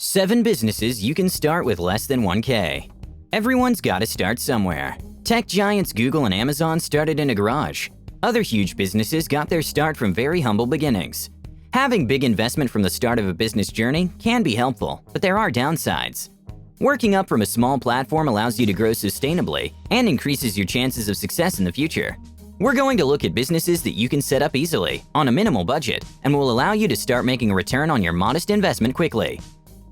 7 businesses you can start with less than $1K. Everyone's got to start somewhere. Tech giants Google and Amazon started in a garage. Other huge businesses got their start from very humble beginnings. Having big investment from the start of a business journey can be helpful, but there are downsides. Working up from a small platform allows you to grow sustainably and increases your chances of success in the future. We're going to look at businesses that you can set up easily, on a minimal budget, and will allow you to start making a return on your modest investment quickly.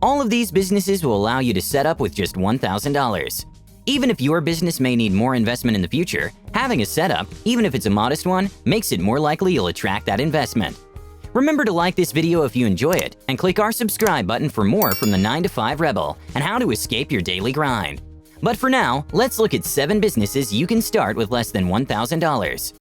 All of these businesses will allow you to set up with just $1,000. Even if your business may need more investment in the future, having a setup, even if it's a modest one, makes it more likely you'll attract that investment. Remember to like this video if you enjoy it, and click our subscribe button for more from the 9-to-5 Rebel and how to escape your daily grind. But for now, let's look at 7 businesses you can start with less than $1,000.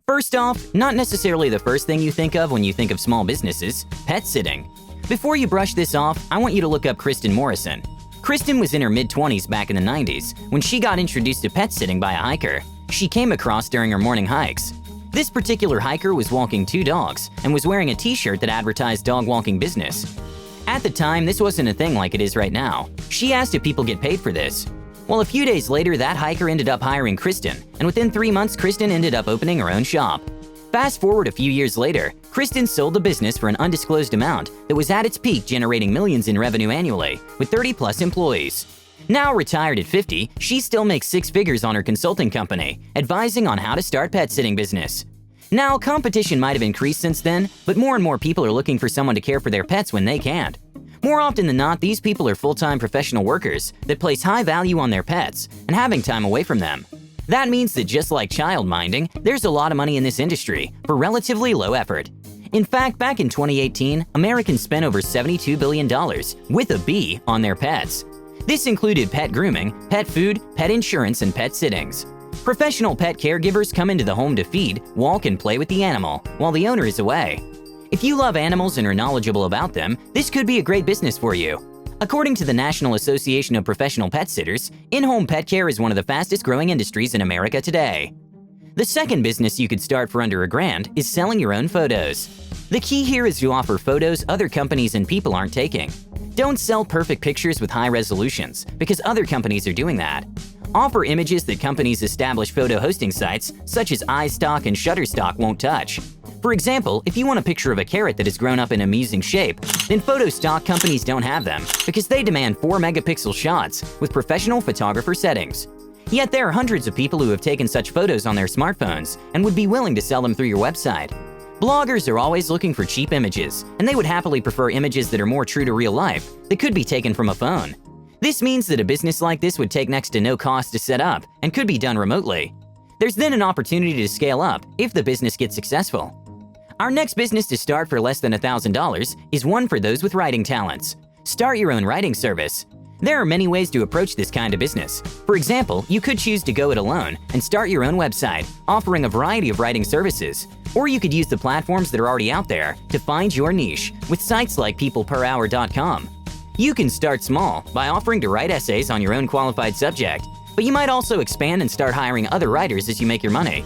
First off, not necessarily the first thing you think of when you think of small businesses, pet sitting. Before you brush this off, I want you to look up Kristen Morrison. Kristen was in her mid-20s back in the 90s when she got introduced to pet sitting by a hiker she came across during her morning hikes. This particular hiker was walking 2 dogs and was wearing a t-shirt that advertised dog walking business. At the time, this wasn't a thing like it is right now. She asked if people get paid for this. Well, a few days later, that hiker ended up hiring Kristen, and within 3 months, Kristen ended up opening her own shop. Fast forward a few years later, Kristen sold the business for an undisclosed amount that was at its peak generating millions in revenue annually, with 30-plus employees. Now retired at 50, she still makes 6 figures on her consulting company, advising on how to start pet sitting business. Now, competition might have increased since then, but more and more people are looking for someone to care for their pets when they can't. More often than not, these people are full-time professional workers that place high value on their pets and having time away from them. That means that just like child minding, there's a lot of money in this industry for relatively low effort. In fact, back in 2018, Americans spent over $72 billion, with a B, on their pets. This included pet grooming, pet food, pet insurance, and pet sittings. Professional pet caregivers come into the home to feed, walk, and play with the animal while the owner is away. If you love animals and are knowledgeable about them, this could be a great business for you. According to the National Association of Professional Pet Sitters, in-home pet care is one of the fastest-growing industries in America today. The second business you could start for under $1,000 is selling your own photos. The key here is to offer photos other companies and people aren't taking. Don't sell perfect pictures with high resolutions, because other companies are doing that. Offer images that companies' established photo hosting sites, such as iStock and Shutterstock, won't touch. For example, if you want a picture of a carrot that has grown up in an amusing shape, then photo stock companies don't have them because they demand 4-megapixel shots with professional photographer settings. Yet there are hundreds of people who have taken such photos on their smartphones and would be willing to sell them through your website. Bloggers are always looking for cheap images, and they would happily prefer images that are more true to real life that could be taken from a phone. This means that a business like this would take next to no cost to set up and could be done remotely. There's then an opportunity to scale up if the business gets successful. Our next business to start for less than $1,000 is one for those with writing talents. Start your own writing service. There are many ways to approach this kind of business. For example, you could choose to go it alone and start your own website, offering a variety of writing services. Or you could use the platforms that are already out there to find your niche with sites like peopleperhour.com. You can start small by offering to write essays on your own qualified subject, but you might also expand and start hiring other writers as you make your money.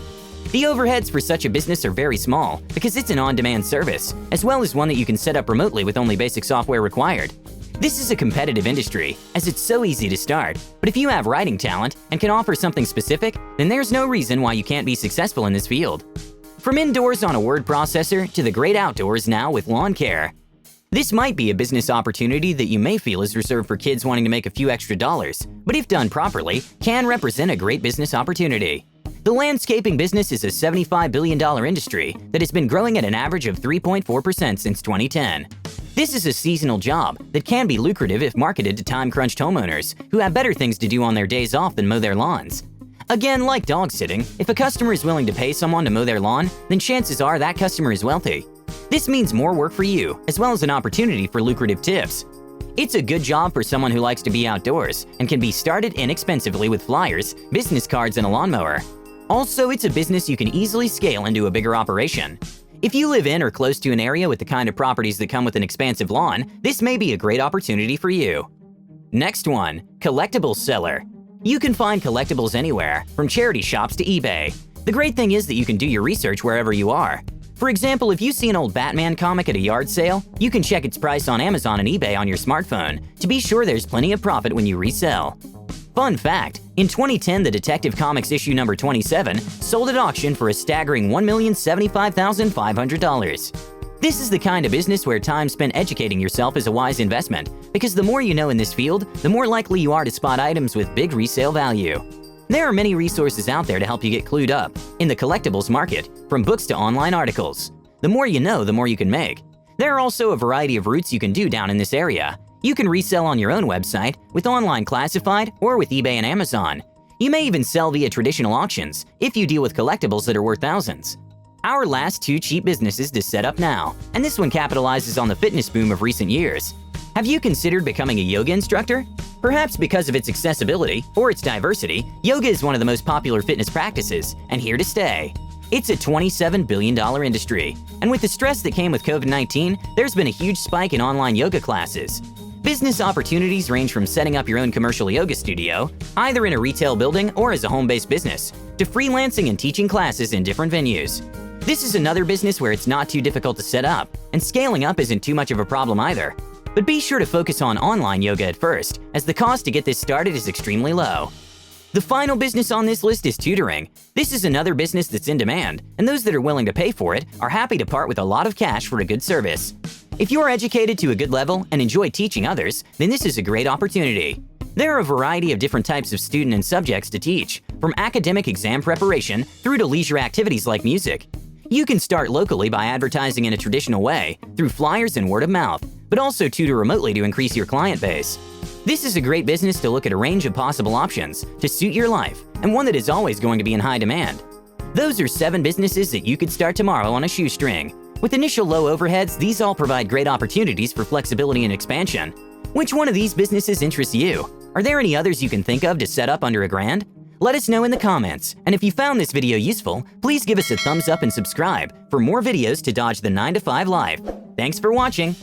The overheads for such a business are very small because it's an on-demand service, as well as one that you can set up remotely with only basic software required. This is a competitive industry, as it's so easy to start, but if you have writing talent and can offer something specific, then there's no reason why you can't be successful in this field. From indoors on a word processor to the great outdoors now with lawn care. This might be a business opportunity that you may feel is reserved for kids wanting to make a few extra dollars, but if done properly, can represent a great business opportunity. The landscaping business is a $75 billion industry that has been growing at an average of 3.4% since 2010. This is a seasonal job that can be lucrative if marketed to time-crunched homeowners who have better things to do on their days off than mow their lawns. Again, like dog sitting, if a customer is willing to pay someone to mow their lawn, then chances are that customer is wealthy. This means more work for you, as well as an opportunity for lucrative tips. It's a good job for someone who likes to be outdoors and can be started inexpensively with flyers, business cards, and a lawnmower. Also, it's a business you can easily scale into a bigger operation. If you live in or close to an area with the kind of properties that come with an expansive lawn, this may be a great opportunity for you. Next one, Collectible Seller. You can find collectibles anywhere, from charity shops to eBay. The great thing is that you can do your research wherever you are. For example, if you see an old Batman comic at a yard sale, you can check its price on Amazon and eBay on your smartphone to be sure there's plenty of profit when you resell. Fun fact, in 2010, the Detective Comics issue number 27 sold at auction for a staggering $1,075,500. This is the kind of business where time spent educating yourself is a wise investment, because the more you know in this field, the more likely you are to spot items with big resale value. There are many resources out there to help you get clued up in the collectibles market, from books to online articles. The more you know, the more you can make. There are also a variety of routes you can do down in this area. You can resell on your own website, with online classified, or with eBay and Amazon. You may even sell via traditional auctions if you deal with collectibles that are worth thousands. Our last two cheap businesses to set up now, and this one capitalizes on the fitness boom of recent years. Have you considered becoming a yoga instructor? Perhaps because of its accessibility or its diversity, yoga is one of the most popular fitness practices, and here to stay. It's a $27 billion industry, and with the stress that came with COVID-19, there's been a huge spike in online yoga classes. Business opportunities range from setting up your own commercial yoga studio, either in a retail building or as a home-based business, to freelancing and teaching classes in different venues. This is another business where it's not too difficult to set up, and scaling up isn't too much of a problem either. But be sure to focus on online yoga at first, as the cost to get this started is extremely low. The final business on this list is tutoring. This is another business that's in demand, and those that are willing to pay for it are happy to part with a lot of cash for a good service. If you're educated to a good level and enjoy teaching others, then this is a great opportunity. There are a variety of different types of student and subjects to teach, from academic exam preparation through to leisure activities like music. You can start locally by advertising in a traditional way, through flyers and word of mouth, but also tutor remotely to increase your client base. This is a great business to look at a range of possible options to suit your life, and one that is always going to be in high demand. Those are 7 businesses that you could start tomorrow on a shoestring. With initial low overheads, these all provide great opportunities for flexibility and expansion. Which one of these businesses interests you? Are there any others you can think of to set up under $1,000? Let us know in the comments, and if you found this video useful, please give us a thumbs up and subscribe for more videos to dodge the 9 to 5 life. Thanks for watching!